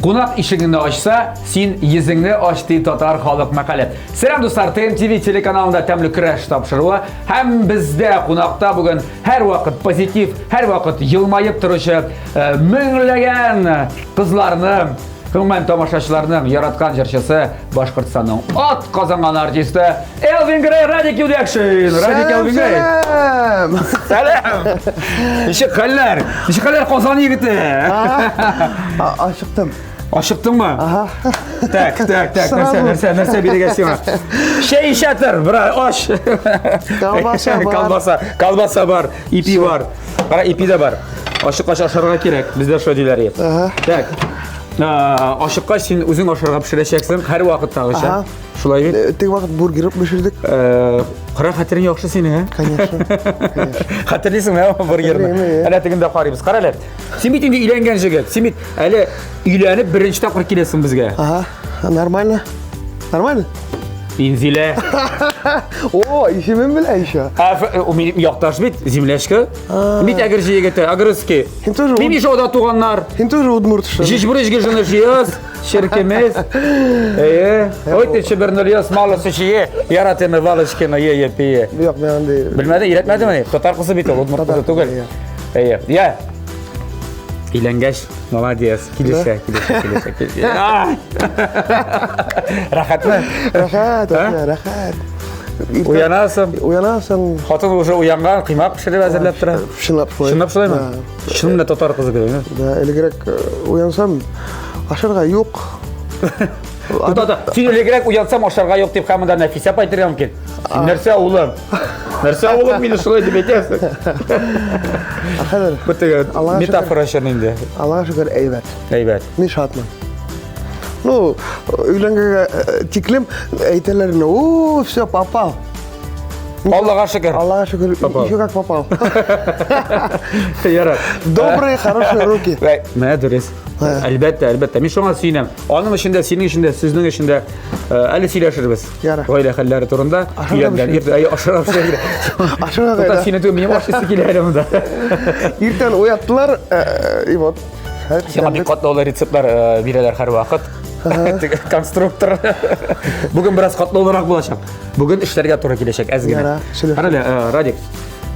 Qonaq eshigini ochsa, sen yuzingni och deb totar xalq maqolat. Selam do'stlar, TMTV telekanalında Təmli Kurash topshirig'i. Ham bizda qonaqda bugun har vaqt pozitiv, har vaqt yilmayib turuvchi minglagan qizlarni Hürmen tomoshachilarning yaratgan jirchisi Boshqirdistonning ot qozongan artisti Elvin Grey, Radik Yudakshin. Radik Elvin Grey. Salam. Nishqalar Qozon yigiti. Aşıktım. Aşıqdingmi? Aha. Tak. Narsa belgasi bor. Şey ishatir, bira, osh. Kalbasa bor, ipi bor. Qara ipi de bor. Oshiq oshirga kerak. Bizda shu deylar. Tak. Aşıqqa sen o'zing oshirga pishirashasan, har vaqt tag'isha. Shulaymi? Tek vaqt burger pishirdik. Qara xatiring yo'qsa seni, ha? Конечно. Xatirliysizmi burgerni? Halatigimda qaraymiz. Qaralar. Sen bitimda uylangan jigit. Sen hali uylanib birinchi taqir kelasan bizga. Aha. Нормально. Нормально? Inzila. О, işimin bile işe. O benim yoktaş bit, zimleşki. Bit agar jigiti, agarski. Benim iş oda tuğanlar. Sen тоже удмуртышın. Jiş buraya jigirjinişiyiz. Şirkimiz. Oyte çibirniliyiz, malısı şeyi. Yaratımı valışkını ye piye. Yok ben değil. Bilmedi, iletmedi mi? Tatar kızı bit, udmurt kızı tuğul. Ya. İlengeç, молодец. Kilişe. Rahat mı? Rahat. Uyanasın. Hatun уже uyangan, kıymak pişirip hazırlap durar. Şınlap şöyle. Şınlap şöyle mi? Şınımla tatar kızı gibi. Da elegerek uyansam aşırıga yok. Sen elegerek uyansam aşırıga yok deyip kamında nefis yapaytırıyorum ki. Nerse oğlum? Beni şöyle deyip etersin. Arkadaşlar. Metafora şunun Allah'a şükür eyvet. Eyvet. Ne şartman. No, uylangaga tiklim eytelerine ooo все попал. Allah'a şükür. Allah'a şükür еще как попал. Yarar. Добрые, хорошие руки. Ne deriz? Elbette. Ben şuna sinem. Onun içinde, senin içinde, sizin içinde Ali sileşiriz. Yarar. Böyle halleri turunda. Yüyandan irti aşırı bir şey. Aşırı da. Seni de benim başısı kilerim da. İrten uyattılar. İbot. Sana bir katlı olan reseptler bireler her vakit. Konstruktör. Bugün biraz katlı olarak bulacağım. Bugün işlerge doğru gelecek ezgine. Yara. Hadi Radik.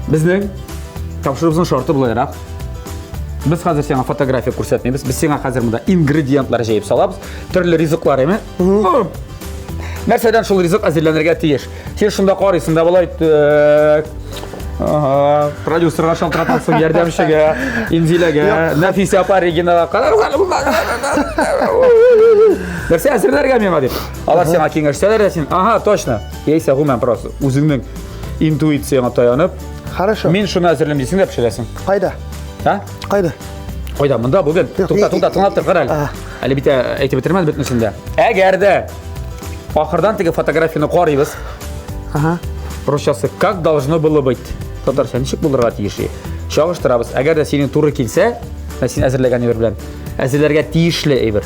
Bizning topshirig'imizning sharti bo'laroq. Biz hozir senga fotografiya ko'rsatmaymiz. Biz senga hozir bunda ingredientlar yeyib solamiz. Turli rizqlar emi. Narsadan shul rizq azirlanirga tegish. Sen shunda qaraysan da bo'lay. Prodyuserga shaltiratasın, yordamchiga, Inzilaga, Nafisa Parigina qadar. Narsa azirlarga men deb. Allar senga kengashsalar, sen, aha, точно. Yeysa human просто o'zingning intuitsiyangga tayanib, Хорошо. men shuni azirlam desang deb pishirasan. Qayda? Ha? Qayda? Qo'yda, bunda bugun to'xta, tinglab tur, qara. Hali bitta aytib bitirmadi bitmasunda. Agarda oxirdan tegi fotografiyani qaraymiz. Aha. Ruschasi как должно было быть. Tatarcha nechik bo'larga tegishli. Chog'ishtiramiz. Agarda sening to'g'ri kelsa, sen azirlagan yer bilan azirlarga tegishli bir.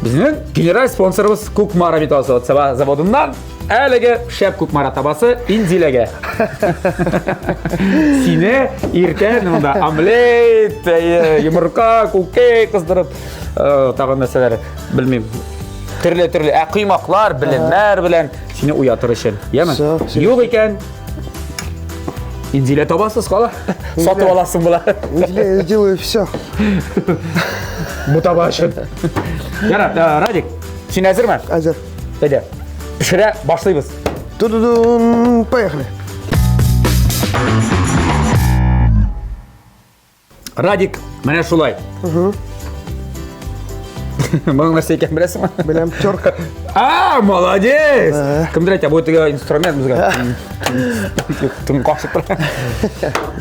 Bizning general sponsorimiz Kukmara Metosot zavodidan haligi shap Kukmara tabasi Inzilaga. Seni erta unda omlet, yumurta, kuke qizdirib tag'in narsalar bilmayman. Turli quymoqlar, bilimlar bilan seni uyattirishim. Ya'ni yo'q ekan Inzila tabasiz qala. Sotib olasan bular. Я сделаю все. Bu tabashin. Yana Radik, sen hazırmı? Hazır. Hadi. Pişire başlayız. Dududun, поехали. Radik, mana shulay. Bana narsa ekan bilasizmi? Bilam, terka. Молодец! Kimdir aytadi, bu yerga instrument bizga. Qo'shib turadi.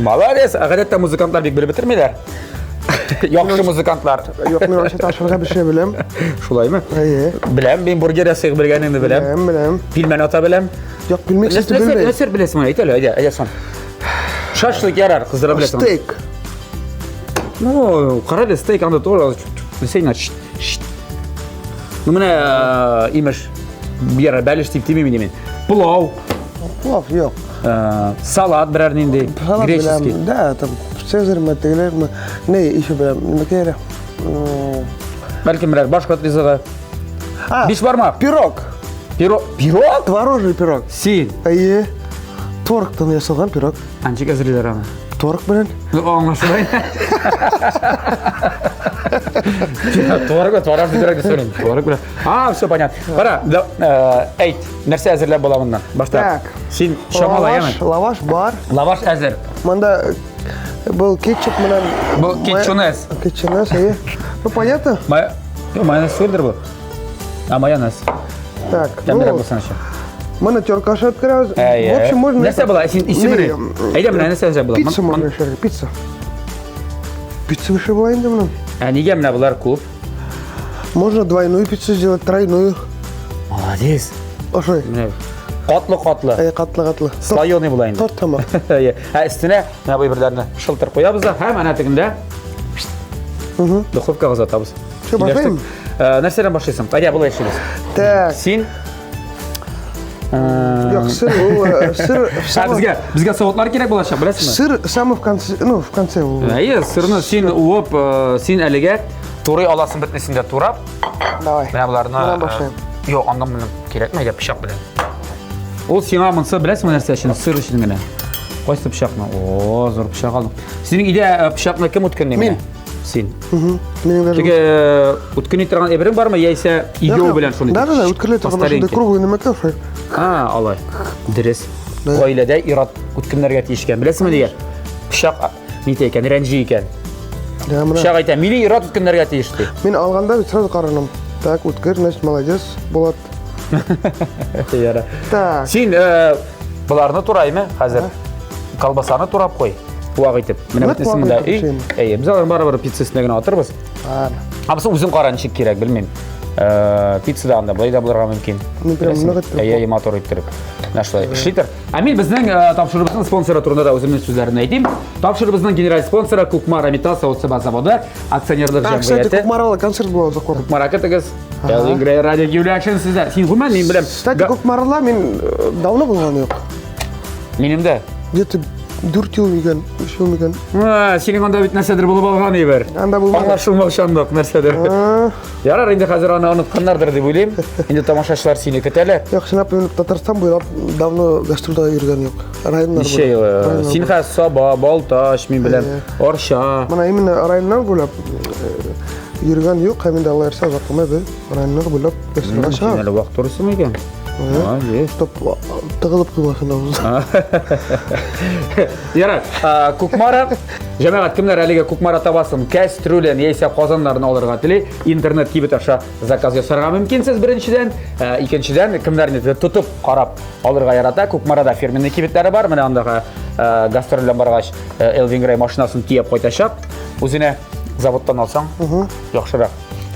Молодец! Odatda muzikantlar bilib bitirmaylar. Yaxshi muzikantlar. Yo'q, men o'sha tashqariga bir şey bilam. Shulaymi? Bilam, men burger yasayib bilganingni bilam. Bilam. Filmni ota bilam. Yo'q, bilmaysiz, bilmayman. Nasir bilasizmi? Aytasan. Shashlik yarar, qizlar bilasan. Steak. No, qara steak anda to'g'ri. Desayna. Mana imish bir yere belirtip demeyeyim. Pulov. Plov yo'q. Salat birer nindi. Greçeski. Da, там Цезарь, Матейлер, ne işi bilam, nima kerak? Бәлкім бірер башқұрт ризығы. Биш бармақ. Пирог. Пирог? Творожный пирог. Сен. Әйе. Творогтан жасалған пирог. Анчик әзірлер ана. Творог білен. Аңашылай. Творог пирог да сөйлейін. Творог пирог. Все понятно. Қара, әйт, нәрсе әзірлеп боламыннан. Башта. Так. Сен шамал аямен. Лаваш бар. Лаваш әзір. Мында был кетчуп менен. Бұл кетчунез. Кетчунез, әйе. Ну, понятно? Майонез сөлдір бұл. Майонез. Так, Тәмірек болсын еще. Мына теркашы открываем. В общем, можно... Нәрсе бола, сен исіміне? Әйде мына нәрсе әзір бола. Пицца можно еще. Пицца. Пицца выше была инде мына. Неге мына бұлар көп? Можно двойную пиццу сделать, тройную. Молодец. Ошой. Қатлы. Қатлы. Слайоный бола енді. Торт тамақ. Үстіне мына бұйбірлеріне шылтыр қоябыз да, һәм әне тігінде духовкаға ұзатабыз. Що, башlayayım? Нәрседен башлайсың? Әйде, бұлай ішеміз. Так. Сен? Yok, сыр Бізге соғытлар керек болашақ, білесің ме? Сыр самый в конце, в конце. Әйе, сырны сен уып, сен әліге турай аласын бітнесінде турап. Давай. Мына бұларына... Бұдан башлайым. Йоқ, аңдан мұны керек ме, пышақ білен. Ол сен амынса, білесің ме нәрсе үшін, сыр үшін ғана. Қойсы пышақны. О, зор пышақ алдым. Сенің иде пышақны кім өткенне ме? Сен. Теге өткенне тұрған әбірің бар ма, яйсе игеу білен шоны? Да, өткірле тұрған шынды круглый немеке. Алай. Дірес. Ғайледе ират өткенлерге тиешкен. Білесің ме деге? Пышақ нете екен, рәнжи екен. Пышақ айтам, милі ират өткенлерге тиешті. Мен алғанда сразу қараным. Так, өткер, значит, молодец, болады. Так. Сен бұларыны тураймы, қазір? Колбасаны турап қой. Уақ етіп. Міне бітнесің мұнда үй. Біз аларын бары-бары пиццесіне гіне отырбыз. Абысын өзің қараны шек керек, білмен. Пиццадағында бұлай да бұларға мүмкін. Мотор өйттіріп. Нашылай ішлейтір. Әмел біздің тапшырыбыздың спонсоры турында да өзімнің сөздерін айтайым. Тапшырыбыздың генерал спонсоры Кукмара Металл Сауытсыба заводы, акционерлік Так, кстати, жәмғияты. Кукмаралы концерт болады за қорып. Кукмара кітігіз. Элвингрей радио Юлиашын сіздер. Сен құлмен, мен білем. Кстати, Кукмарала мен давно болған жоқ. Менімді? Где-то 4 жыл мекен, 3 жыл мекен. Сенің онда бүт нәрседір болып алған ебір. Анда болған. Аңлашылмақ шандық нәрседір. Ярар, енді қазір аны ұнытқаннардыр деп ойлайым. Енді тамашашылар сені күтәлі. Жоқ, сенап мен Татарстан бойлап давно гастрольда жүрген жоқ. Районлар Неше елі? Сен қаз Саба, Балташ, мен білем, Орша. Мына именно районлар бойлап жүрген жоқ. Қаймен де Алла ерсе ұзаққымай бе. Районлар бойлап гастрольда шыға. Әлі уақыт ұрысы ма екен? Стоп, тығылып қылмасын ауызы. Ярар, Кукмара, жәмәғат кімдер әліге Кукмара табасын кәстрөлен, ейсе қазанларын алырға тілей, интернет кейбіт аша заказ жасарға мүмкінсіз біріншіден, екіншіден кімдеріне тұтып қарап алырға ярата. Кукмарада фирменный кейбіттері бар, міне андағы гастролен барғаш Элвингрей машинасын киеп қойташап, өзіне заводтан алсаң, жақшырақ.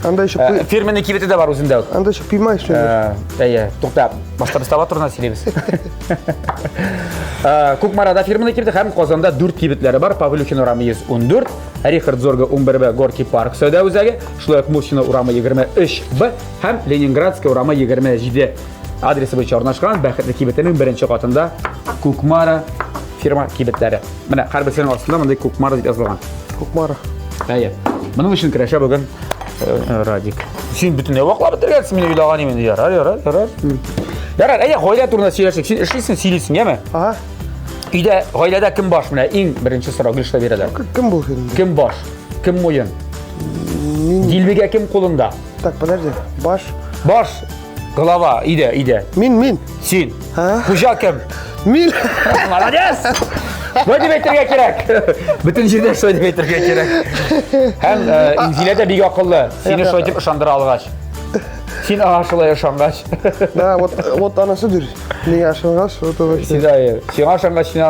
Анда еще Фирменный кейбіті де бар өзінде. Анда еще пимай что Әйе, тоқта, баста біз таба тұрына селебіз. Кукмарада фирменный кейбіті һәм Қозанда 4 кейбітлері бар. Павлюхин урамы 114, Рихард Зорга 11Б, Горький парк сөйді өзәге, Шлоек Мушина урамы 23Б, һәм Ленинградский урамы 27. Адресі бойынша орнашқан бәхетлі кейбітінің бірінші қатында Кукмара фирма кейбіттері. Міне, қарбесенің астында мұндай Кукмара дейді азылған. Кукмара. Әйе, мұның үшін кірәші бүгін Радик. Сен бүтін өуақла бітіргәлсің мені үйлаған емен. Ярар. Ярар, әйе, ғойля турында сөйлешік. Сен ішлейсің, сөйлейсің, еме? Үйде, ғойлада кім баш? Міне, ең бірінші сұрақ гүлішті береді. Кім бұл фильмде? Кім баш? Кім мойын? Дилбеге кім қолында? Так, подожди. Баш? Баш, голова, иде. Мен. Сен. Құжа кім? Мен. Молодец! Шой деп әйтірге керек. Бүтін жерде шой деп әйтірге керек. Һәм инзиләдә бик ақыллы. Сені шой деп ышандыра алғаш. Сен ашылай ышанғаш. Да, вот анасы дүр. Неге ашанғаш, вот вообще. Сен ашанғаш, сен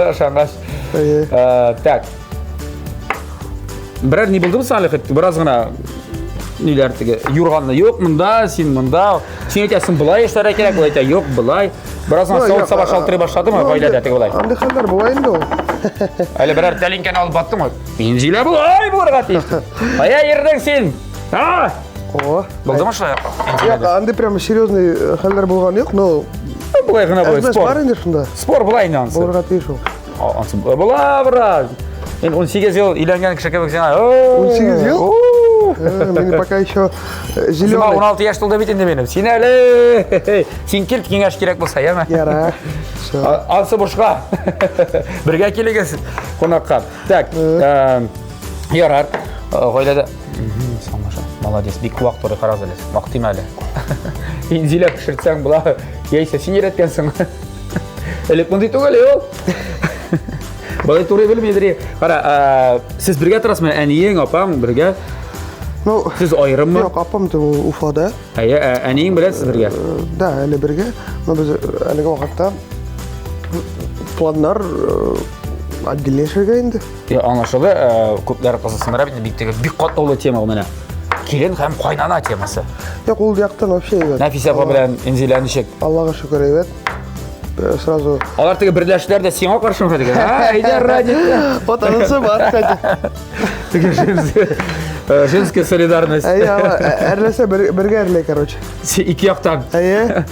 ашанғаш. Так. Бірәр не болды мысалы, біраз ғана нелердігі юрғанны yok мұнда, сен мұнда. Сен етесің бұлай ештері керек, бұл ете yok бұлай. Біраздан сауыт саба шалтыры баштады ма, ғайлады әтігі бұлай? Андай қалдар болайын да ол. Әлі бірәр тәлінкен алып баттым ой. Бензилі бұлай бұларға тейшті. Ая ердің сен. Болды ма шылай? Андай прямо серьезный қалдар болған жоқ, но... Бұлай ғына бұлай спор. Бар ендер шында. Спор бұлай не ансы? Бұларға тейші ол. Бұла бұра. 18 жыл үйленген кішеке бөксен ай. 18 жыл? Meni пока еще Сен зеленый. 16 яшь толды бит инде менем. Сен әле сен кел кеңеш керек болса, яме. Яра. Все. Алсы бушка. Бергә килегез кунакка. Так, ярар. Гойлада. Самаша. Молодец. Бик вакыт туры караз әле. Вакытым әле. Инзилә пешерсәң була. Яисә син йөрәткәнсең. Элек мондай түгел ул. Балай туры белмидер. Кара, сез бергә торасызмы? Әниең, апаң бергә? Ну, Сез айрыммы? yok apam da Ufa'da. Әниең белән сез бергә? Да, әле бергә. Но без әлеге вакытта планнар отделешергә инде. Аңлашылды, күпләр кызыксыныр бит, бик катлаулы тема ул менә. Килен һәм кайнана темасы. Yok ул яктан вообще әйбәт. Нәфисә апа белән Инзилә ничек? Аллага шөкер әйбәт. Сразу Алар теге берләшүләр дә сиңа каршымы диген? Әйдә радио. вот анысы бар, кстати. Теге женская солидарность. Әрләсә бергә әрләй, короче. Ике яктан. Әйе.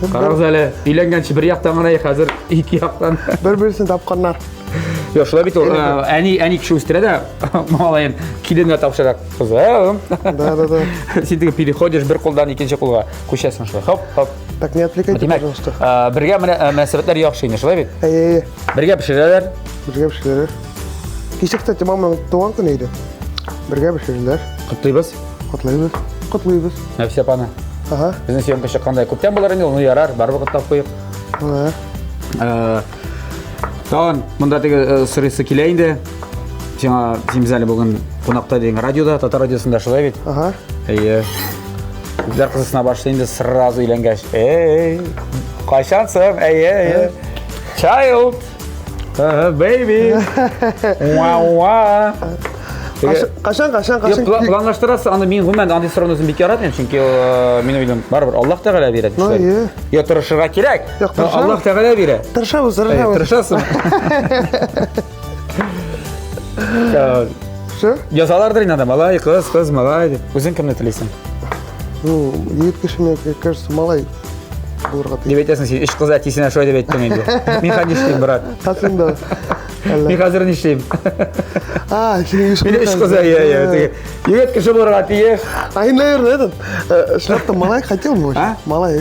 Карагыз әле, өйләнгәнче бер яктан гына, хәзер ике яктан. Бер-берсен тапканнар. Yo, шулай бит ул, әни кеше үстерә дә, малайын киленгә тапшыра. Кызым. Да. Син теге переходишь бер кулдан икенче кулга, күчәсең шулай. Хоп, хоп. Так не отвлекайте, Димәк, пожалуйста. бергә мөнәсәбәтләр яхшы инде, шулай бит? Әйе. Бергә пешерәләр. Бергә пешерәләр. Кичә, кстати, маманың туган көне иде. Бергә пешерделәр. Котлыйбыз. Котлыйбыз. Котлыйбыз. Нәфисә апаны. Ага. Безнең съемка чыккандай күптән булыр инде, ул ярар, барыбер котлап куйык. Ага. Тагын монда теге сырысы килә инде. Сиңа без әле бүген кунакта дигән радиода, Татар радиосында шулай бит? Ага. Әйе. Күпләр кызысына башлый инде сразу өйләнгәч. Кайчансың? Әйе. Child. Baby. Уа. Кашан. Планлаштырасы, аны мин гомумән андый сорауны үзем бик яратмыйм, чөнки мин уйлыйм, барыбер Аллаһ Тәгалә бирә. Әйе. Я тырышырга кирәк. Тырышам. Аллаһ Тәгалә бирә. Тырышабыз. Тырышасың. Все? Язалардыр инде, малай, кыз, малай дип. Үзең кемне телисең? Ну, егет кеше, мне кажется, малай булырга тиеш. Дип әйтәсең син, эш кыз әтисенә шулай дип әйттең инде. Мин хәзер нишлим, брат? Тасын да. Мин хәзер нишлим? Син еш Мин эш кыз, егет кеше булырга тиеш. Ай, наверное, этот, что-то малай хотел бы вообще. Малай.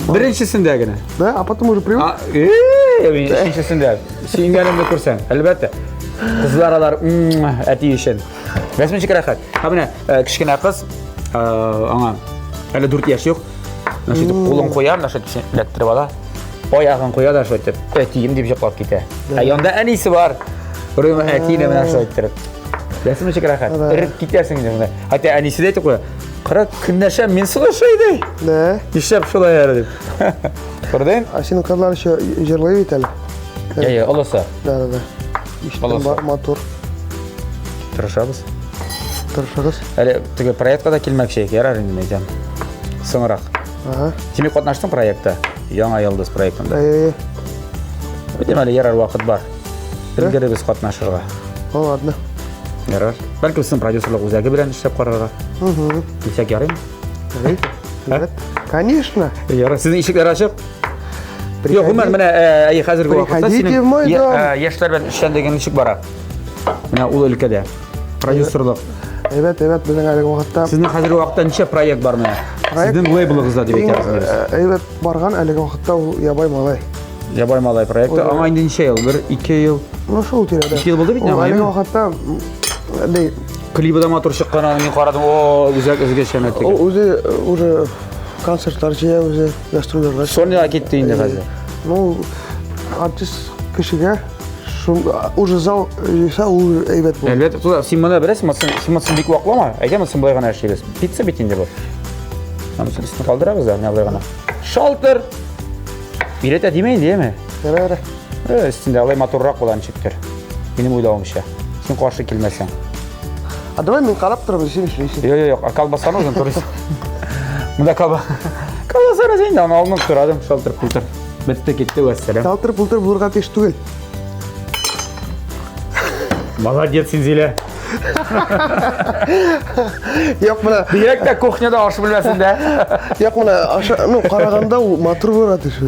Беренчесендә генә. Да, а потом уже привык. Мин икенчесендә. Сөйгәнемне күрсәң, әлбәттә. Кызлар әти өчен. Рәсми рәхәт. Һәм менә кечкенә кыз, аңа әле 4 яшь юк. Нашы кулын куя, нашы эләктереп ала. Аягын куя да шулай итеп, әтием дип җыклап китә. Янда әнисе бар. Үрем әтине менә шулай иттереп. Рәсми рәхәт. Иреп китәсең инде менә. Хәтта әнисе дә әйтеп куя. 40 көннәшә мин сулашайды. Да. Ишәп шулай әле дип. Күрдең? А синең кызлар еще җырлый бит әле. Әйе, олысы. Да. Иштен бар, мотор. Тырышабыз. Тырышыгыз. Әле теге проектка да килмәкче, ярар инде мәйтәм. Соңрак. Ага. Син катнаштың проектта? Яңа Йылдыз проектында. Әйе. Битем әле ярар вакыт бар. Илгәре без катнашырга. Ладно. Ярар. Бәлки безнең продюсерлык үзәге белән эшләп карарга. Ничек ярыймы? Evet. Конечно. Ярар. Сезнең ишекләр ачык? Юк, гомумән менә хәзерге вакытта Приходите в мой дом. яшьләр белән эшләндегең ничек бара? Менә ул өлкәдә. Продюсерлык. Evet, безнең әлеге вакытта. Сезнең хәзерге вакытта ничә проект бар менә? Сезнең лейблыгызда дип әйтәсез. Evet, барган әлеге вакытта ул ябай малай. Ябай малай проекты. Аңа инде ничә ел? 1-2 ел. Ну шул тирәдә. 2 ел булды бит, Әлеге нәгъмә. вакытта дей, Клибы да матур чыккан, мин карадым. Үзәк шәмәтлек. ул үзе уже концертлар җыя, үзе гастрольләргә. Сонда китте инде хәзер. Ну, артист кешегә уже зал җыйса, ул әйбәт булыр. Әлбәттә, туда син моны беләсеңме? Син бик ваклама. Әйтәм, син болай гына эшлибез. Пицца бит инде бу. Намысын истә калдырабыз да, менә болай гына. Шалтыр. Билет димәй инде, Ярар. Өстендә алай матуррак булган чиктер. Минем уйлавымча. Син каршы килмәсәң. А давай мен карап торабыз, син эшләйсең. Юк, колбасаны үзең турыйсың. Монда колбаса инде, аны алып торадым, шалтыр-пултыр. Бетте китте, вәссәлам. Талтыр-пултыр булырга тиеш түгел. Молодец, Инзилә. Юк, менә, Директ тә кухняда аш белмәсен дә. юк, менә, ну, караганда ул матур булырга тиеш.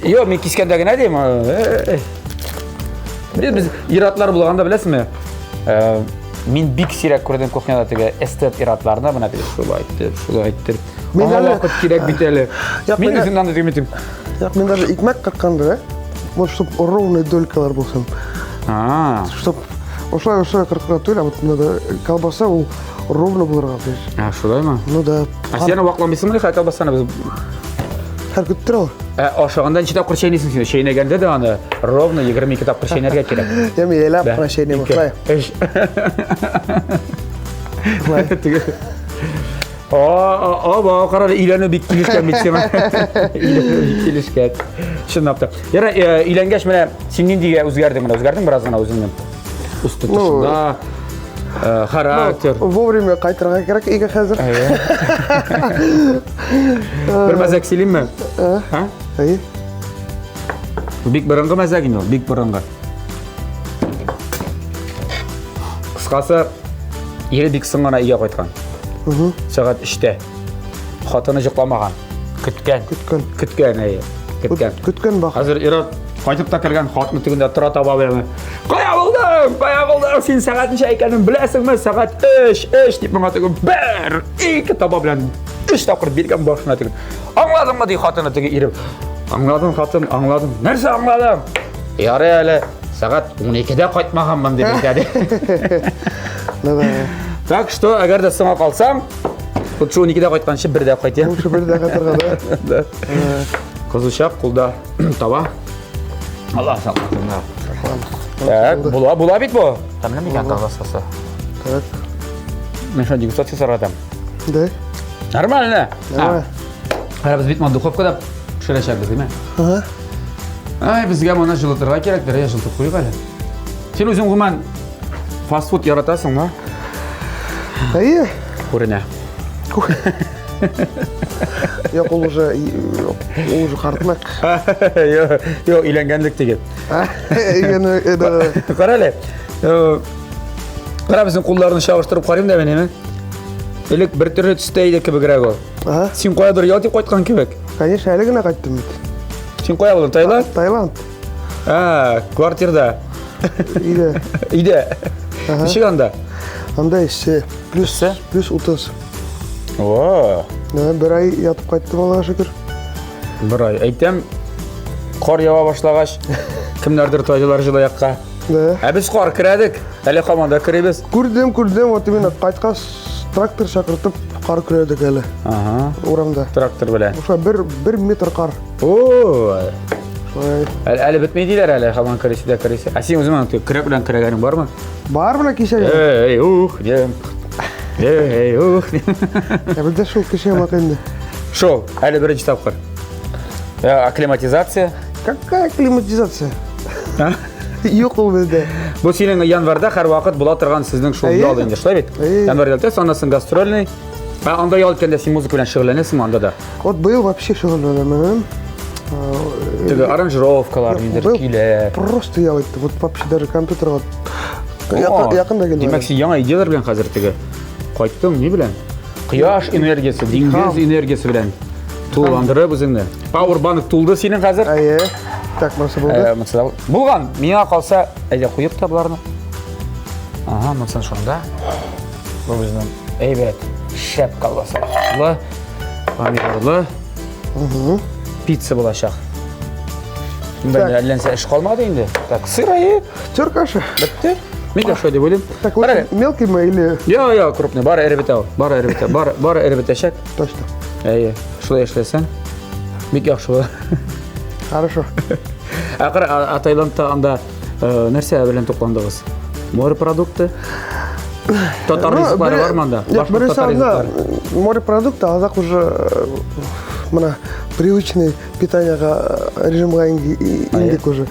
Юк, мин кискәндә генә дим. Без иратлар булганда беләсеңме? Мен бик сирәк күрдем кухняда теге эстет иратларына бuna теге шулай итеп. Мен Аңа әле- вакыт кирәк бит әле. Як, Мен мен- үземнән дә тегем. Як мен даже икмәк катканда, да? Вот чтоб ровный долькалар булсын. Чтоб ошолай кыркырга түгел, а вот надо колбаса ул ровно булырга тиеш. Шулаймы? Ну да. Сен вакламыйсыңмы хәтта колбасаны без Һәр көттер ал. ашаганда ничә тапкыр чәйнисең син? Чәйнәгәндә дә аны ровно 22 тапкыр чәйнәргә кирәк. Я мен елап прощение башлай. Ба, карар өйләнү бик килешкән бит сиңа. Өйләнү бик килешкән. Чынлап та. Яра, өйләнгәч менә син ниндигә үзгәрдең бераз гына үзеңнең. Усты тушында, характер. Вовремя кайтырга кирәк иге хәзер. Бер мәзәк сөйлимме? Ха? Әйе. Бик борынгы мәзәк инде ул, бик борынгы. Кыскасы, ире бик сыңгана өйгә кайткан. Сәгать 3-тә. Хатыны җыкламаган. Көткән. Әйе. Көткән бак. Хәзер Ират кайтып та кергән, хатны тегендә тора таба беләме? Кая булдың? Син сәгать ничә икәнен беләсеңме? Сәгать 3 дип миңа теге 1-2 таба белән 3 тапкыр биргән башына теге. Аңладыңмы ди хатыны теге иреп. Аңладым хатын, аңладым. Нәрсә аңладың? Ярый әле сәгать 12-дә кайтмаганмын дип әйтә. Так что, әгәр дә сыңа калсам, вот шу 12-дә кайтканчы 1-дә кайтам. Шу 1-дә кайтырга да. Кызучак кулда таба. Allah сакласын. Так, була бит бу. Тамлы микән колбасасы? Так. Мен шундый гусацы саратам. Да. Нормально. Нормально. Һәр без бит духовкада пешерәчәкбез, диме? Ага. Ай, безгә моны җылытырга кирәктер, я җылытып куйык әле. Син үзең гомән фастфуд яратасыңмы? Әйе. Күренә. Yok ул уже картмак. Юк, өйләнгәнлек теге. Кара әле. Кара безнең кулларны чагыштырып карыйм да мен. Элек бер төрле төстә иде кебегрәк ул. Син каядыр ятып кайткан кебек. Конечно, әле генә кайттым бит. Син кая булдың, Таиланд? Таиланд. Квартирда. Өйдә. Ничек анда? Анда исә плюс 30. О. Бер ай ятып кайттым, Аллага шөкер. Бер ай. Әйтәм, кар ява башлагач, кемнәрдер тайдылар җылаякка. Да. Без кар керәдек. Әле команда керебез. Күрдем, вот именно кайткас трактор чакыртып кар күрәдек әле. Ага. Урамда. Трактор белән. Ошо 1 метр кар. О. Әле бетмәй диләр әле, һаман керәсе. Син үзең көрәк белән керәгәнең бармы? Бар белән кичә. Дем. Я bildə шул кеше макенде. Шул, әле беренче тапкыр. Акклиматизация. Какая акклиматизация? Юк ул бездә. Бу синең январда һәр вакыт була торган сезнең шул ял инде, шулай бит? Январда соннан гастрольный. Анда ял иткәндә син музыка белән шөгыльләнәсеңме анда да? Вот был вообще шөгыльләнәм. Теге аранжировкалар инде килә. Просто ял итте. Вот вообще даже компьютерга якында келде. Димәк, син яңа идеялар белән хәзер теге кайттың, ни белән? Кояш энергиясе, диңгез энергиясе белән тулыландырып үзеңне. Powerbank тулды синең хәзер? Әйе. Так, нәрсә булды? Мәсәлән, булган. Миңа калса, әйдә куеп та буларны. Ага, мәсәлән шунда. Бу безнең әйбәт шәп колбаса. Помидорлы. Пицца булачак. Монда әлләнсә эш калмады инде. Так, сыр әйе. Теркаша. Бетте. Мен дә шулай дип уйлыйм. Так, мелкий мы или... Я, крупный. Бары эрбетә. Бары эрбетәчәк. Точно. Әйе. Шулай эшләсәң. Бик яхшы була. Хорошо. Акыр Таиландта анда нәрсә белән токландыгыз? Морепродукты. Татар ризыклары бармы анда? Башка татар ризыклары. Морепродукты, азак уже мына привычный питаниега режимга индик уже.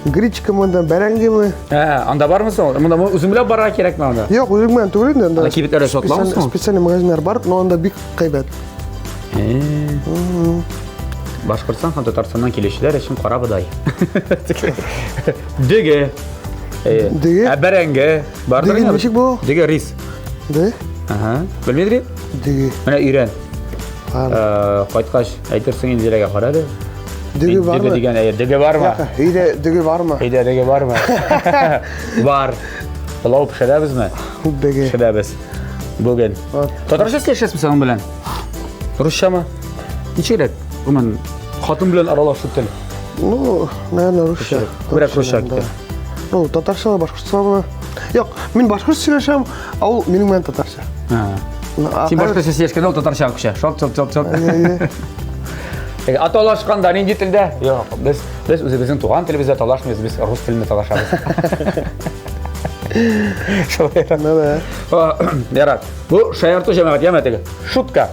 Гречка монда, бәрәңгеме? Анда бармы соң? Монда үзең белән барырга кирәкме анда? Юк, үзең белән түгел инде. Анда кибетләрдә сатыламы? Специальный магазиннар бар, но анда бик кыйбат. Башкортстан һәм Татарстаннан килүчеләр өчен кара бодай. Деге. Бәрәңге. Бардыр инде. Ничек бу? Деге рис. Де? Ага. Белмәдең? Деге. Менә өйрән. Кайткач әйтерсең инде диләргә карады. Деге бармы? Деге бармы? Өйдә деге бармы? Өйдә деге бармы? Бар. Pilav pişirebizmi? Huddagi. Pişiremiz. Bugün. Evet. Tatarcha söyleyeceğiz mi sen bilen? Rusça mı? Niçelik? Uman hatun bilen aralaşıp til. Ну, наверное, Rusça. Bırak Rusça да. gitti. Ну, татарша, башкортça mı? Yok, men башкортça сөйлешем, а ул менің менен татарша. Sen başka ses yaşken ol Tatarcha akışa. Şop. Peki atalaşkanda neyinci tilde? Yok, biz özümüzün tuğan tilimizde talaşmıyoruz, biz Rus tilinde talaşarız. Да. Yarat. Bu şayartı cemaat yemetigi. Şutka.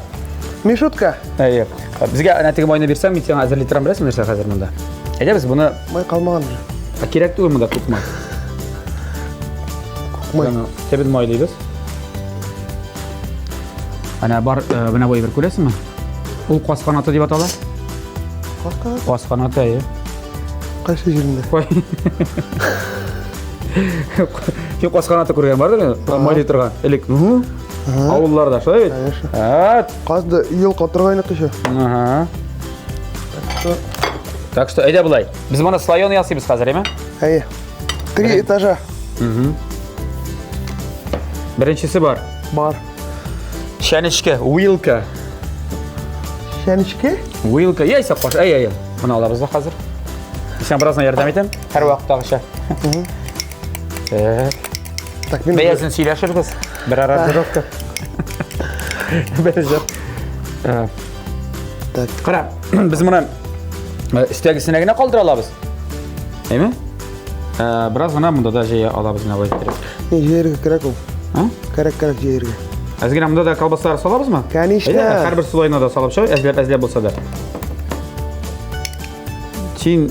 Мишутка. Eyy. Bizge anatigi oyunu versem, sen hazırlaytıram bilesin mi hazır bunda? Ece biz bunu Май қалмаған уже. kerek değil mi da tutmak? Май. Tebid maylıyız. Ana bar buna boyu bir kulesin mi? Ул қас қанаты деп аталады. Қас қанаты, иә. Қайсы жерінде? Қой. Сен қас қанаты көрген барды ма? Майлы тұрған. Элек. Ауылларда, шылай бет? Конечно. Қазды ел қатырғайны қышы. Так что, әйде бұлай. Біз мұны слайон ясыйбыз қазір, еме? Әйе. 3 этажа. Біріншісі бар. Бар. Шәнішке, уилка. Шәнішке? Уилка, ейсі қош, әй. Мұны алабыз да қазір. Сен біразына ярдам етем, әр уақыттағыша. Так, мен... Бәйәзін сөйлешірбіз. Bir aranjировка. Бәйәзір. Так. Қара, біз мұны үстегісіне гіне қалдыра алабыз. Әйме? Біраз ғана мұнда да жейе алабыз мына бай керек. Не, жерге керек ол. Керек жерге. Әзгене мұнда да колбастары салабыз ма? Конечно. Әр бір слойына да салып шау, әзлеп болса да. Сен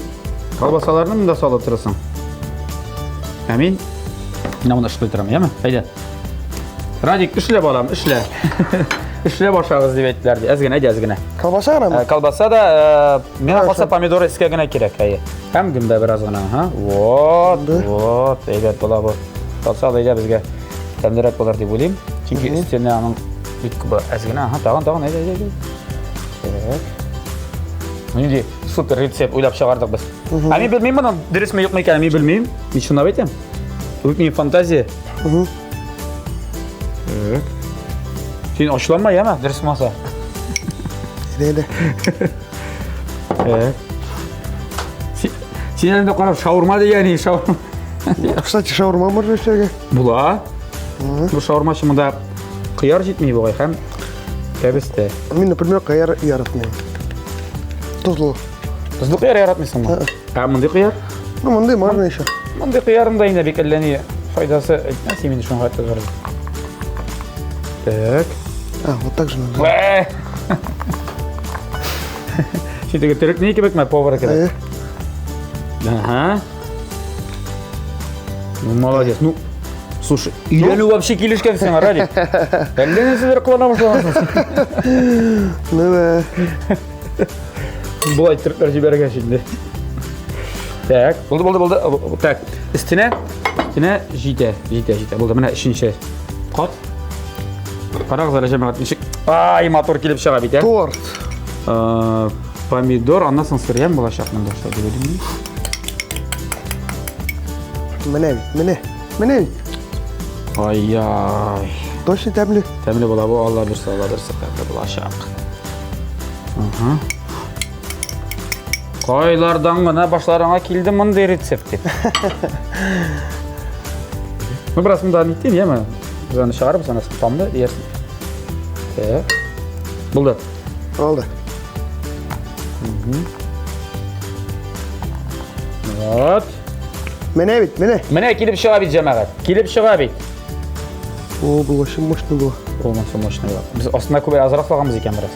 колбасаларını мұнда салып тұрасың. Әмин. Мына мұнда ішіп тұрам, еме? Әйде. Радик, ішле балам, ішле. Ішле башағыз деп әйттілерді. Әзгене. Колбаса ғана ма? Колбаса да, мені қалса помидоры іске гіне керек, әйе. Әм гімді біраз ғана, Вот, әйдет бола бұл. Қалса әйде бізге тәмдірек болар деп ойлайым. Çünkü üstüne anın bütkü bu əzgine, tağın, әйде. Şimdi super resept uylap шығардық біз. Мен білмеймін бұның дұрыс мı yok mu екенін, мен білмеймін. Мен шынап айтам. Өкмеймін фантазия. Sen açlanma yeme, ders masa. Neydi? Sen elinde qarab şavurma degeni, şavurma. Kısaça şavurma mı röşterge? Bula. Bu şavurma şımında qiyar жетмей бұғай, хәм кәбісті. Мен, например, қияр яратмайым. Тұзлы. Тұзлы қияр яратмайсың ма? Мұндай қияр? Ну, мындай можно еще. Мұндай қиярында енді бекелләне файдасы, нәрсе мен үшін қатты жарыз. Так. Вот так же надо. Şimdi götürük neyi kebek mi? Povara kebek. Ага. Ну, молодец. Ну, слушай, или вообще килишка всем ради. Әлден сіздер қыланамыз боласыз. Ну да. Бұлай түріктер жіберген şimdi. Так, болды. Так, üstüne жите. Болды, мына үшінші қат. Қарағыз әлі жамағат нешік. Ай, мотор келіп шыға бейт, Торт. Помидор, аннасын сыриян болашақ мұнда что деп өдім. Міне. Ай. Точно тәмлі. Тәмлі бола бұл, Алла бірсі тәмлі болашақ. Қайлардан ғына башларыңа келді мұндай рецепт деп. Бұл біраз мұнда неттен, ема? Заны шығарып, санасын тамды, ерсін. Болды. Oldu. Вот. Mene. Міне келіп шыға бейт жамағат. Келіп шыға бейт. О, бұл очень мощный бұл. Olmazsa мощный болады. Біз осында көбей азырақ салғанбыз екен біраз.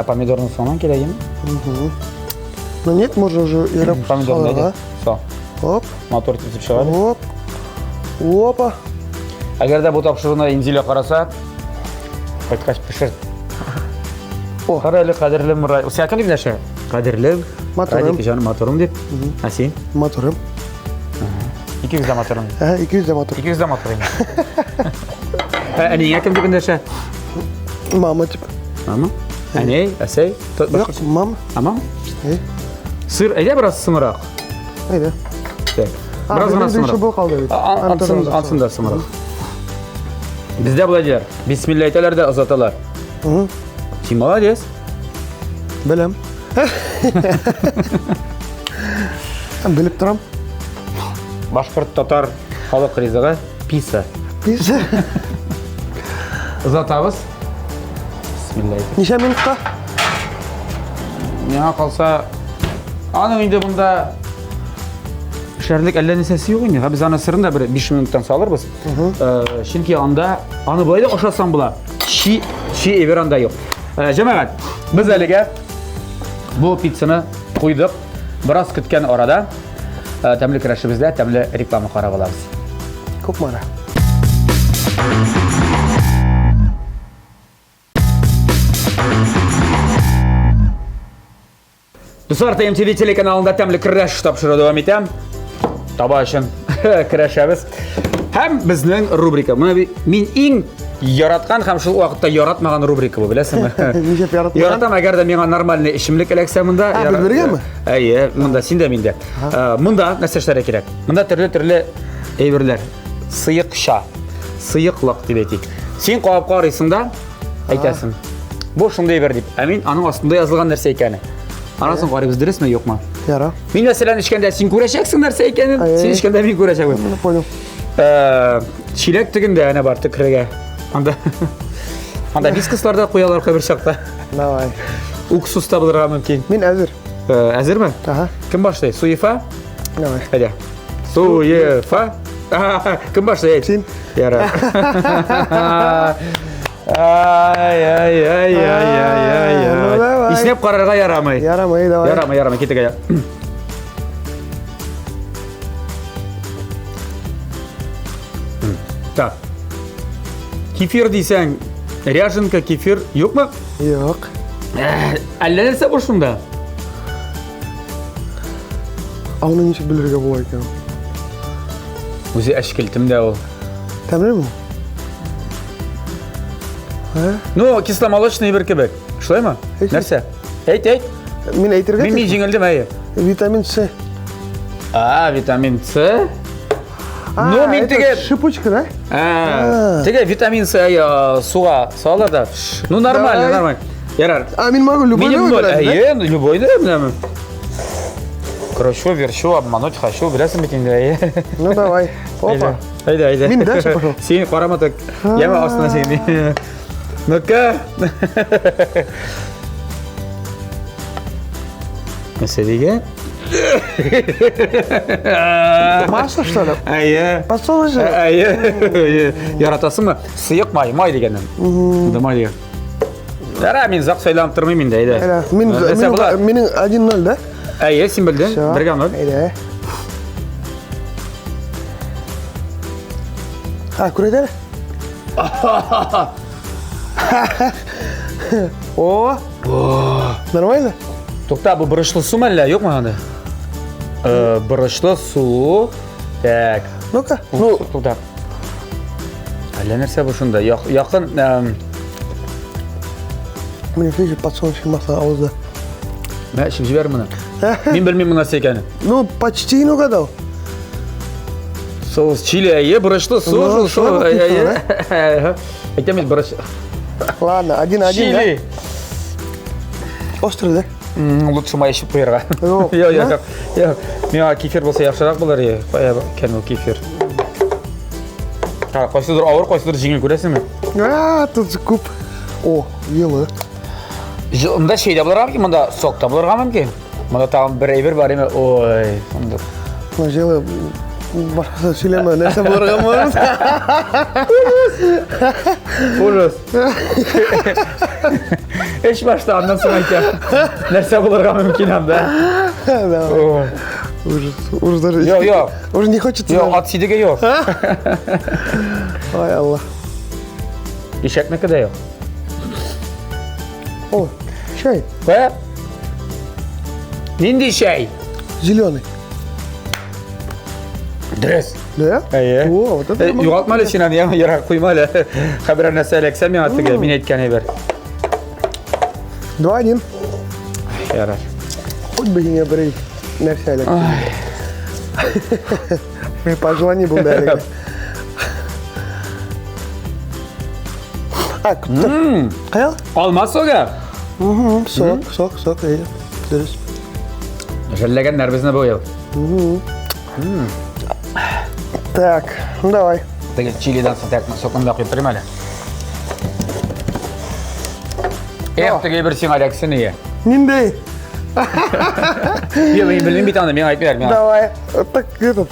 Помидорның соңынан келейін. Ну нет, можно уже ярап Помидорны әйде. Сол. Оп. Мотор түсіп шыға бейт. Оп. Опа. Әгер де бұл тапшыруына инзиле қараса, қайтқаш пішір. Қарайлы қадірлім Мұрай. Сен әкім деп нәші? Қадірлім. Моторым. Радик жаным моторым деп. Сен? Motorum. 200 de motorым. 200 de motor. 200 de motorым. Әнең әкім деп нәші? Mama tip. Мама? Әней? Әсей? Yok, mama. Амам? Ey. Сыр, әйде біраз сымырақ. Haydi. Biraz gana Еще sımırıq. был қалды. Ansında sımırıq. Bizde bu deyler. Bismillah aytalar da azatalar. Sen молодец. Білем. Біліп тұрам. Башқұрт татар халық ризығы писа. Біз Ызатабыз. Bismillah. неше минутқа? Меңа қалса, аның үйде бұнда шәрілік әлі несесі жоқ енді. Біз ана сырын да бір 5 минуттан салырбыз. Шынки анда, аны былай да қошасам бұла. Ши евер анда жоқ. Жамағат, біз әліге бұл пиццаны қойдық. Біраз күткен орада тәмлі кірәші бізде, тәмлі реклама қарап аламыз. Көп мара. Достар, TMTV телеканалында тәмлі кірәш тапшыру давам етем. Таба үшін кірәшәбіз. Һәм біздің рубрика. Мен ең яратқан, һәм шул вақытта яратмаған рубрика бұл, білесің бі? Нешеп яратмаған? Яратам, әгер де меңа нормальный ішімлік әлексә мұнда. Біз бірге ме? Әйе, мұнда, сен де менде. Мұнда нәрсештері керек. Мұнда түрлі әйбірлер. Сыйықша, сыйықлық деп етейік. Сен қауап қарайсың да, айтасың. Бұл шындай бер деп. Әмин, аның астында жазылған нәрсе екені. Анасын қарайбыз дұрыс ма, жоқ ма? Яра. Мен мәселен ішкенде сен көрәшексің нәрсе екенін, сен ішкенде мен көрәшек. Понял. Çilek tügünde әне бар түкірге. Анда вискусларда қоялар қабір шақта. Давай. Уксус табылырға мүмкін. Мен әзір. Әзір ме? Аха. Кім башлай? Суефа? Давай. Әде. Суефа? Кім башлай? Сен. Яра. Ай. Ну, давай. Иснеп қарарға ярамай. Ярамай, давай. Ярамай, кетіге. Так. Kefir deysen, ряженка, kefir yok mu? Yok. Әлі нәрсе бұл шында? Оны неше білерге бола екен? Өзі әшкілтімде ол. Тәмлі ме? Ну, кисломолочный бір кебек. Шылай ма? Нәрсе? Әйт. Мен әйтірге Мен жеңілдім әйі. Витамин С. Витамин С? Ну, мен теге... Шипучка, да? Теге витамин С суға салар да. Ну, нормально. Ярар. Мен могу любой выбирать, да? Әйе, любой да, білемін. Кручу, верчу, обмануть хочу, білесің бетінде, әйе. Ну, давай. Опа. Айда. Мен дальше пошел. Сен қарама так. Яма астына сен. Ну-ка. Мәселеге? Масло, что ли? Әйе. Подсол же. Әйе. Яратасың ба? Сыйық май дегеннен. Да май деген. Дара, мен зақ сөйланып тұрмайм енді, әйде. Менің 1-0, да? Әйе, сен білдің. 1-0. Әйде. Көреді? О! Нормально? Тоқта, бұл бұрышлы су ма әлі? Жоқ ма анда? Бұрышлы су. Так. Ну-ка. Тоқта. Әлі нәрсе бұл шында? Яқын... Мне фиші подсолнечный масло ауызда. Мә, ішіп жібер мұны. Мен білмеймін мұна секені. Ну, почти угадал. Соус чили, әйе, бұрышлы су. Айтамыз бұрыш. Ладно, 1-1, Чили. да? Острый, да? Лучше май ішіп қойырға. Жоқ. Мен кефир болса яқшырақ болар, қоя кән ол кефир. Қойсыдыр ауыр, қойсыдыр жеңіл көресің ме? Тут куб. О, елы. Мұнда шейде боларға мүмкін, мұнда соқта боларға мүмкін. Мұнда тағым бір әйбір бар еме, ой. Ну, желы, башқасы сөйлеме, нәрсе боларға мұныз. Ужас. Эш башта андан соң айтам. Нәрсе боларға мүмкін анда. Ужас даже. Yok. Уже не хочется. Yok, at sidege yok. Ай, Allah. İşek ne kadar yok? О, чай. Ve? Nindi şey? Зеленый. Dres. Да? Әйе. О, вот это. Юғалтма әлі сен аны ярақ қойма әлі. Қабір нәрсе әлексә мен аттығы, мен еткені бер. 2-1. Ярар. Хоть бы не бір нәрсе әлек. При пожелании был дәлеге. Күттір. Қаял? Alma soğuk. Sok, iyi. Dürüst. Jellegenler bizne boyal. Так, ну давай. Tegel çiliden sıtakma sokun da götüreyim hele. Tege bir sin alaksını ye. Ниндей. Yıl bildim bir tane ben ayıp vermem. Давай. Вот так этот.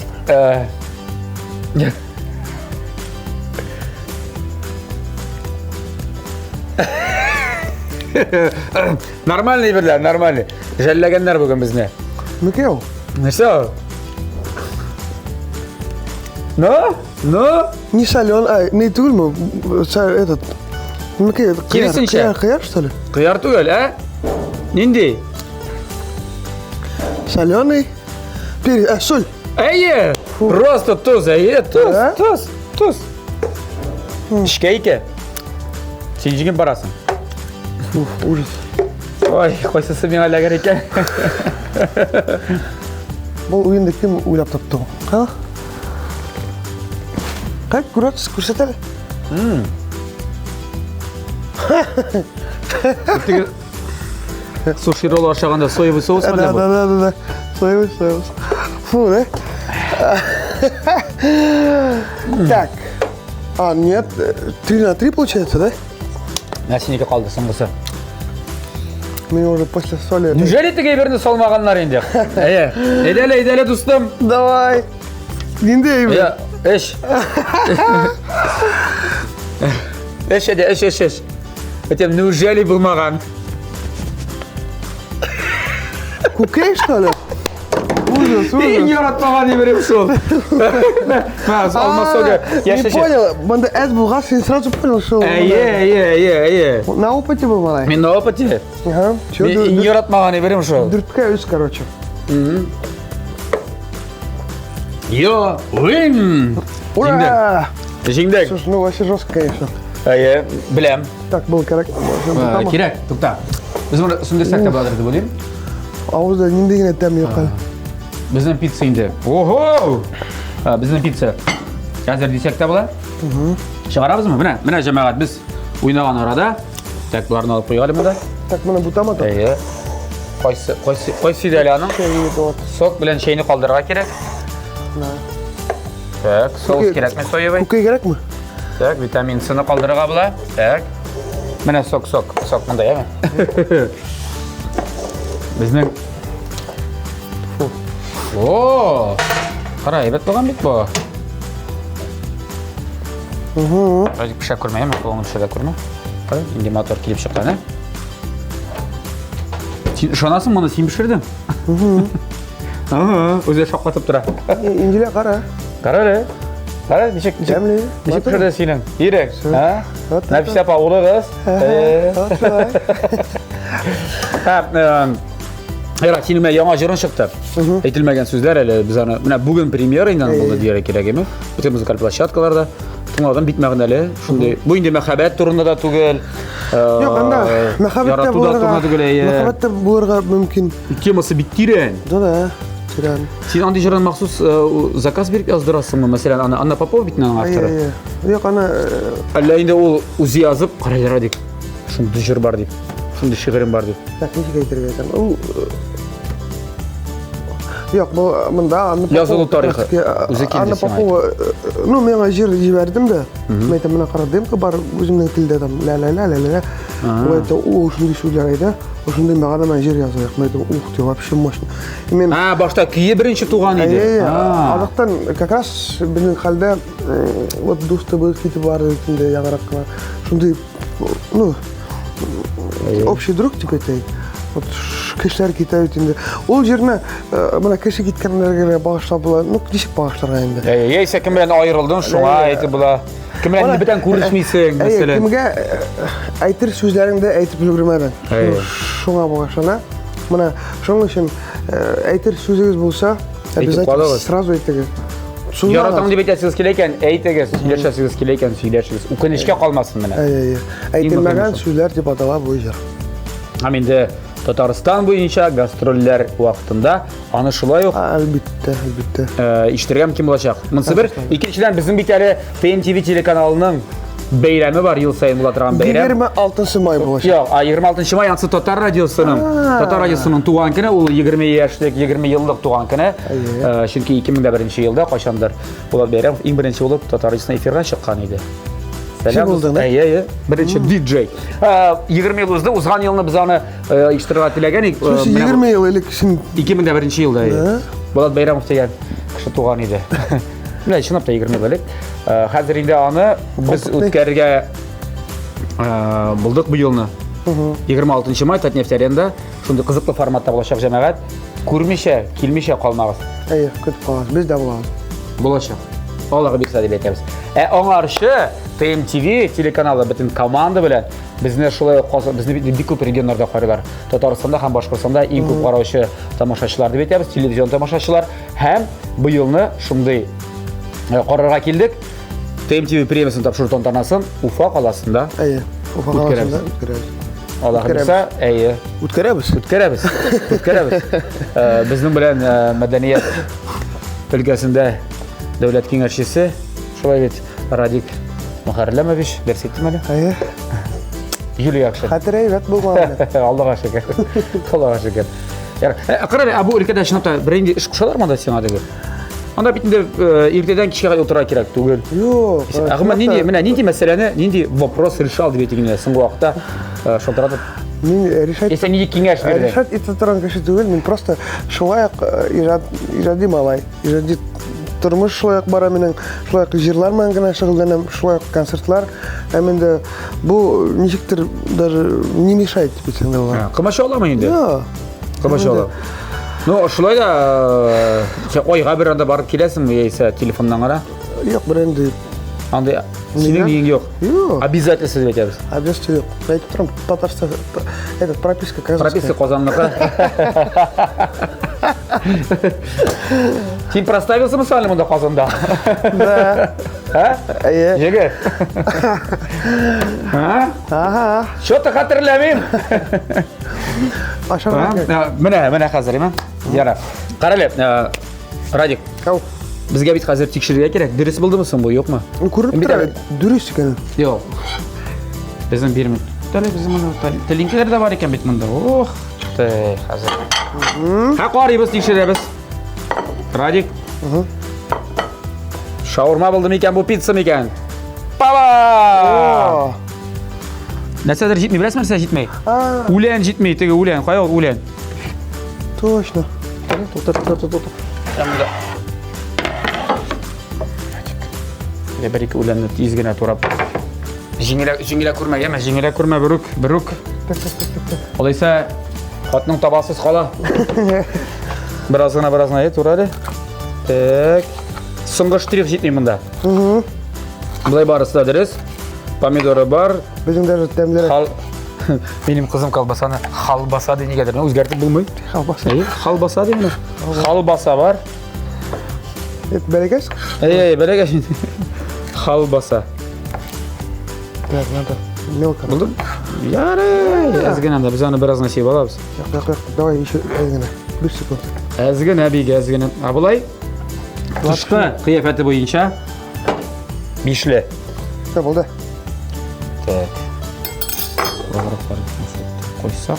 Нормальный birler, нормальный. Jellegenler bugün bizne. Микел. Nasıl? No? Не солен, не тюль мы. Этот. Микел, Кересинше. Кияр, что ли? Kıyar tüyel ha? Nindi? Соленый. Соль. İyi. Просто tuz, iyi. Ha? Tuz. Şikayke. Sincigin parasın. Ужас. Oy, koysası bir hala gereken. Бұл ойынды кім ойлап тапты ғой? Қа? Қай, көрсетелі? Суши ролл aşağında soyavı soğuz mu ne bu? Да. Соевый. Фу, да? Так. А, нет, 3-3 получается, да? Nasıl kaldı sıngısı? Мне уже после соли... Неужели tege birini solmağanlar indi? İyi. Edele dostum. Давай. Ниндей, блин. Ya, eş. Eş. Ötem неужели bulmağan? Кукей, что ли? Ужас. En yaratmağan yemerim sol. Olmaz öyle. Не понял. Банда эс булгар, сен сразу понял, что... İyi. На опыте был, малай. Men ne yapacağım? Ага. Чё, En yaratmağan yemerim sol. дыртка үз, короче. Yo, win. Ура! Şimdi. Слушай, ну вообще жестко, конечно. İyi, bilem. Так было корректно. Kirek, tukta. Biz bunu sündürsek de bağlardı bulayım. Ауызда ниндейгене дәм жоқ әлі. Bizden pizza indi. Oho! Bizden pizza. Hazır desek de bular. Çıkarabız mı? Mine cemaat biz oynagan arada. Tek bularını alıp koyalım da. Так, мына бутама да. İyi. Koy sidelanın. Sok bilen şeyini kaldırga gerek. Tak, sos gerek mi soyuyor? Кукей керек mi? Tak, vitamin C'ni kaldırga bular. Tak. Mine sok bunda yeme. Bizden Oo! Qara, hebat bo'lgan bit bu. Azıcık bir şey ko'rmayman, qo'ng'im shada ko'rma. Qara, endi motor kelib chiqqan, ha? Sen ishonasizmi, mana sen pishirding? O'zi shoqlatib turadi. İncile qara. Qara, nechik Jamli. nechik pishirdi sening? Yirik, ha? Вот так. Nafisa opa o'g'li qiz. Ha, Hayır, sinime yana jırın çıktı. Aytilmagan sözler hele biz ana mana bugün premyerinden buldu diyerek kerakmi. Bütün müzikal platformalarda tыңladan bitmegen hele. Şunday bu indi mehabat turunda da tugel. Yok, anda mehabette bulurga mümkün. Teması bittiren. Da. Tiran. Sen andi jırın mahsus zakaz berip yazdırasınmı? Mesela Anna Popov bitinen aktörü. Yok, ana... Allah indi o uzi yazıp qaraylar dik. Şunda jır bar dip. Şunda şiirim bar dip. Так, ничего айтырып айтам. Yok, bu mында Анна Попова. Yazılı tarixi. Өзі келді Анна сен Попова, ну, мен жер жібердім де. Мен айтам, мына қара деймін, бар өзімнің тілде адам. Ля. Ол айтты, ушындай сөйлер айтты. Ушындай маған мен жер жазайық. Мен айтам, ух, деп, вообще мощно. Ha, başta kiyi birinci tuğan idi. Алақтан, как раз біздің халда, вот досты бір кетіп барды өтінде яғырақ қылар. Шындай, ну, общий друг, типа, айтайын. Вот кешелер кетіп өтінде. Ол жеріне, мына кеше кеткендерге бағыштап бұла, ну, нешік бағыштарға енді. Ейсе кім bilen ayrıldın, şuna ayeti bula. Kim bilen biten көрішмейсің, mesela. Кімге айтыр сөздеріңді айтып үлгермедің. Шуңа бағыштана. Мына, шуң үшін айтыр сөзіңіз болса, обязательно сразу айтыңыз. Yaratım деп айтасыңыз келейкен, айтыңыз, сөйлершесіңіз келейкен, сөйлершіңіз. Өкінішке қалмасын міне. Айтылмаған сөздер деп аталады бұл жер. Енді Tataristan boyunca gastroller vaqtında аны шулай ук Albitte. iştirgem kim olacak? Mınsı bir, ikinçiden bizim bir kere TMTV telekanalının beyremi var, yıl sayın bulatırgan beyrem. 26 may bolacak. Yok, 26 may yansı Tatar Radyosu'nun tuğan günü, o 20 yaşlık, 20 yıllık tuğan günü. Çünkü 2001 yılda kaçandır. Bulat Beyrem, en birinci olup Tatar Radyosu'na efirden çıkan idi. Kim oldun? Birinci DJ. 20 yıl uzun, uzgan yılını biz onu iştirak edilegenik. 20 yıl ilik şimdi 2001 yılda. Bulat Beyremov деген kışı tuğan idi. Bilay, şınap da 20 yıllık. Hazır indi anı biz ötkerge bulduk bu yılını. 26 may Tatneft Arena'da şunday kızıklı formatda bolacak cemaat. Көрмеше, келмеше қалмағыз. Kötüp kalmaz. Biz de bulalım. Bolacak. Allah'a bir sadile etemiz. Oңаршы TMTV телеканалы bütün komanda bilen bizni şulay bizni bir köp regionlarda qarılar. Tataristanda hem Başkırstanda en köp qarawшы tamaşaçılar deb etemiz, televizion tamaşaçılar. Hem bu yılını şunday qararga keldik. TMTV premiyasını tapşırı tantanaсын Ufa qalasında. Ufa kalasında ütküreriz. Allah'a bilsa, Ütküreriz. Bizning bilan madaniyat өлkəsində Devlet Kengashchisi şulay bit Radik Muharramavish ders etdim hali. Yuli yaxshi. Xatir evet bu muamele. Allohga shukr. Allohga shukr. Aqrab bu ülkede şunday birinci iş kuşalar mı da sen adı? Anda bitinde erteden kişiye otura kerak tugul. Yok. Ama nindi meseleni, nindi вопрос решал deb etigine so'nggi vaqtda şoltiratib. Men решать. Esa nindi kengash berdi. Решать это туран кеше түгел, мен просто шулай ижади малай, ижади turmuş şulay bara менен шулай жырлар менен гана шыгылданам, шулай концертлар. Эменде bu ничектир даже не мешает десең да булар. Кымаша оламы инде? Yok. Кымаша олам. Ну, шулай да сен ойга bir anda барып келесиңби, esa telefondan кара? Yok bir endi. Андай сенин үйүң жок. Yok. Обязательство деп айтабыз. Обязательно yok. Ben айтып турам, Татарстан этот прописка казахская. Прописка Казанныка. Сен проставился мысали мында Казанда? Да. А? Неге? Ага. Что-то хатırlamайм. Ашарга. Мына қазір емен. Яра. Қарале, Радик. Ау. Бізге бит қазір текшерге керек. Дұрыс болдымы сон бұл, жоқ ма? Көріп тұр, дұрыс екен. Жоқ. Біздің бермін. Дәле біздің мұнда линкілер де бар екен бит мұнда. Ох, шықты қазір. Қарайбыз текшереміз. Радик. Шаурма болдым екен, бұл пицца екен. Баба! Нәрседер жетмей, білесің нәрсе жетмей? Улен жетмей, теге улен, қай ол улен? Точно. Тұр. Бір-екі уленді тезгіне турап. Жеңіле көрме, еме, жеңіле көрме, бүрік. Олайса, қатының табасыз қала. Біразғына, турады. Так. Соңғы штрих жетмей мұнда. Бұлай барысы да дұрыс. Помидоры бар. Bizim de demlere. Benim kızım kalbasаны халбаса deyine gelir. Өзгертіп bulmayı. Kalbasa. Халбаса deyine. Халбаса var. Evet, berekeş. Berekeş. Халбаса. Evet, надо. Мелко. Buldun? Yarı. Ezgin de biz onu biraz nasip alalım. Yok. Давай еще ezgine. Bir sekund. Ezgin abi, ezgin. Abulay. Tuşku kıyafeti boyunca. Bişli. Ne oldu? Так. Baharatları koysak.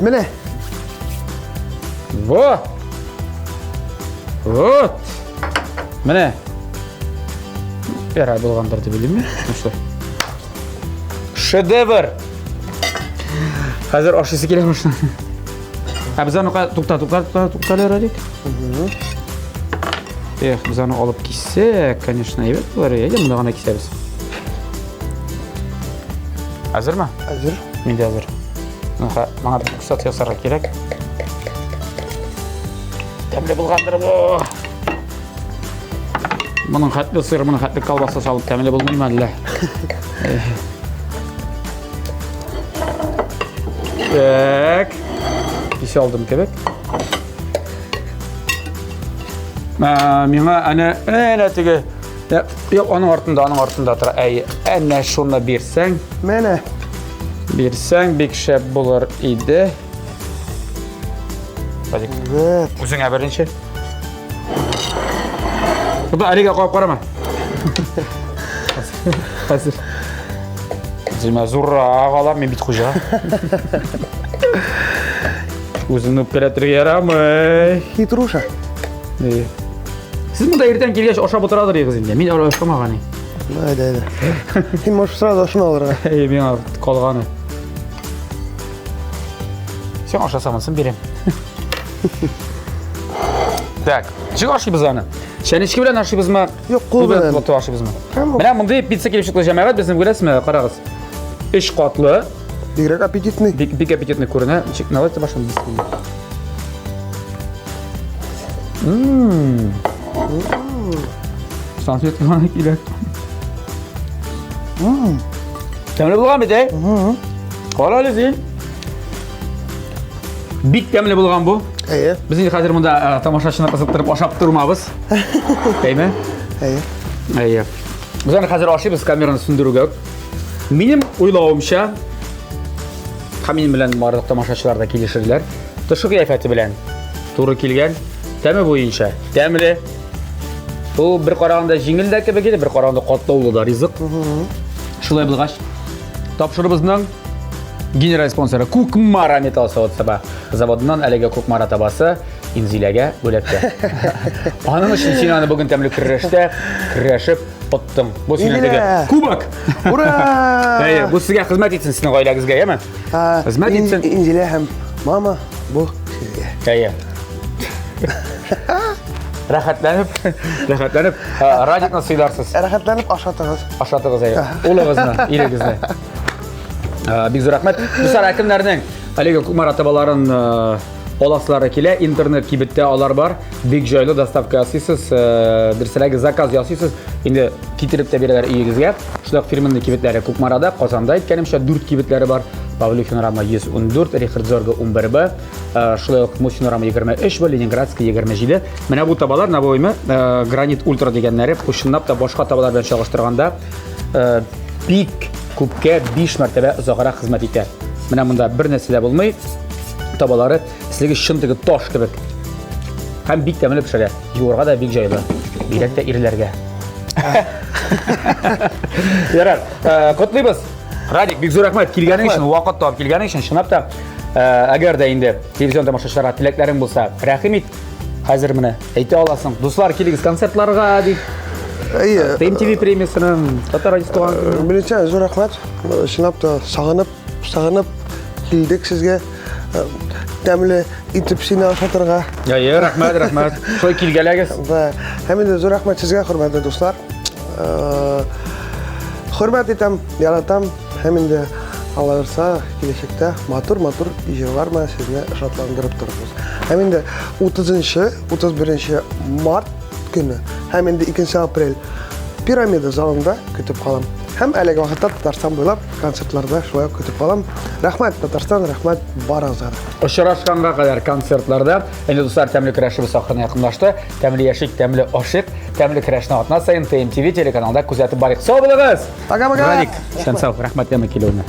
Mene. Вот. Mene. Yaray bulgandırdı bileyim mi? Nasıl? Şedevr. Hazır aşısı geliyormuş. Ha biz onu tuktalar edik. Biz onu alıp gitsek, конечно, evet var ya, bunu gana kiseriz. Hazır mı? Hazır. Ben de hazır. Bana bir kısat yasarga gerek. Temli bulgandır bu. Bunun hatlı sır, bunun hatlı kalbasa salıp temli bulmayayım hadi. Tak. Bir şey aldım kebek. Mena ana tege. Yok onun ortunda tura. Ey, ana şunu bersen. Mene. Bersen bek şep bolar idi. Radik. Evet. O'zingga birinchi. Xudo aliga qo'yib qo'raman. Hozir. Zima zurra g'alam men bit xo'ja. O'zimni operatorga yaramay. Hitrusha. Siz bunda ertan kelgach oshab o'tiradingiz endi. Men oshqamaganing. Haydi. Sen можешь сразу shuni olra. Ey, men qolgani. Sen oshasansan berem. Tak, chiq oshimiz ana. Shanishki bilan oshimizmi? Yo'q, qo'l bilan. Qo'l bilan oshimizmi? Mana bunday pitsa kelib chiqdi jamoat, bizni ko'rasizmi? Qarag'iz. 5 qotli, Биграк аппетитный. bek apetitni ko'rina. Давайте boshlaymiz. Sanfiyat qilgan kerak. Tamam bo'lgan bide? Qarangizing. Bit tamam bo'lgan bu. Eye. Biz endi hozir bunda tomoshabchini qiziqtirib oshab turmamiz. Deymi? Eye. Ayyo. Biz ana hozir oshimiz kamerani sundiruga. Mening o'ylovimcha qamin bilan bariq tomoshabchilarda kelishirlar. Tashqi qiyofati bilan to'g'ri kelgan ta'mi bo'yicha. Ta'mli. Bu bir qaraganda yengildak kelib bir qaraganda qatlovlida rizq. Shulay bo'lg'ash. Topshirig'imizning general sponsori Kukmara Metal zavodidan aliga Kukmara tabasi Inzilaga bo'libdi. Onun uchun senani bugun tamli kurashib o'tdim. Bu senadagi kubok. Ura! Ey, bu sizga xizmat etsin, sizning oilangizga, yami? Xizmat etsin. İncile hem. Mama bu sizga. Ey. Rahatlanib, Radikni siylarsiz. Rahatlanib aşatığız. Aşatığız ey. O'g'lingizni, erigizni. Bek zo'r rahmat. Do'stlar, akimlarning aliga Kukmara tabalarini olasizlar kela, internet kibitda olar bor. Bek joyli dostavka asisiz, dirsalarga zakaz yozasiz. Endi ketirib de beradilar uyingizga. Shular firmaning kibitlari Kukmarada, Qozonda aytganimcha 4 kibitlari bor. Pavlikinorama 114, Rixirdzorga 11B, Shloq Musinorama 23, Leningradskiy 27. Mana bu tabalar Navoiymi Granit Ultra deganlari qo'shimlab da boshqa tabalar bilan solishtirganda Big Kubga 5 martaba uzoqroq xizmat etadi. Mana bunda bir narsada bo'lmay, tabalari sizlarga shintiga tosh kabi. Ham big tamini pishiradi. Yo'rg'a da big joyda. Berakda erlarga. Yarar. Qutlaymiz. Radik, bek zo'r rahmat kelganing uchun, vaqt topib kelganing uchun. Shinabda agarda endi televizion tomoshabchilar tilaklaring bo'lsa, rahmat. Hozir mana ayta olasan. Do'stlar, kelingiz konsertlarga deb. Eye. TMTV premiyasini Tatar radiosi Birinchi zo'r rahmat. Shinabda sog'inib keldik sizga. Tamli itib seni aşatırga. Ya, rahmat. Shoy kelganlaringiz. Va hamda zo'r rahmat sizga, hurmatli do'stlar. Hurmat etam, yaratam. Hamda Alloh ursa kelajakda motor ijrolar bilan sizni shodlantirib turibmiz. Hamda 30-31 mart kuni, hamda 2 aprel Piramida zalında kutib qolam. Hem aliga vaqtda Tatarston bo'ylab konsertlarda shulay kutib qolam. Rahmat Tatarston, rahmat baringizlar. Uchrashganga qadar konsertlarda endi do'stlar tamli kurashimiz oxiriga yaqinlashdi. Tamli yashik, tamli oshiq, tamli kurashni otnasayin TMTV telekanalida kuzatib boring. Sog' bo'linglar. Paka. Radik, shan sog', rahmat yana keluvni.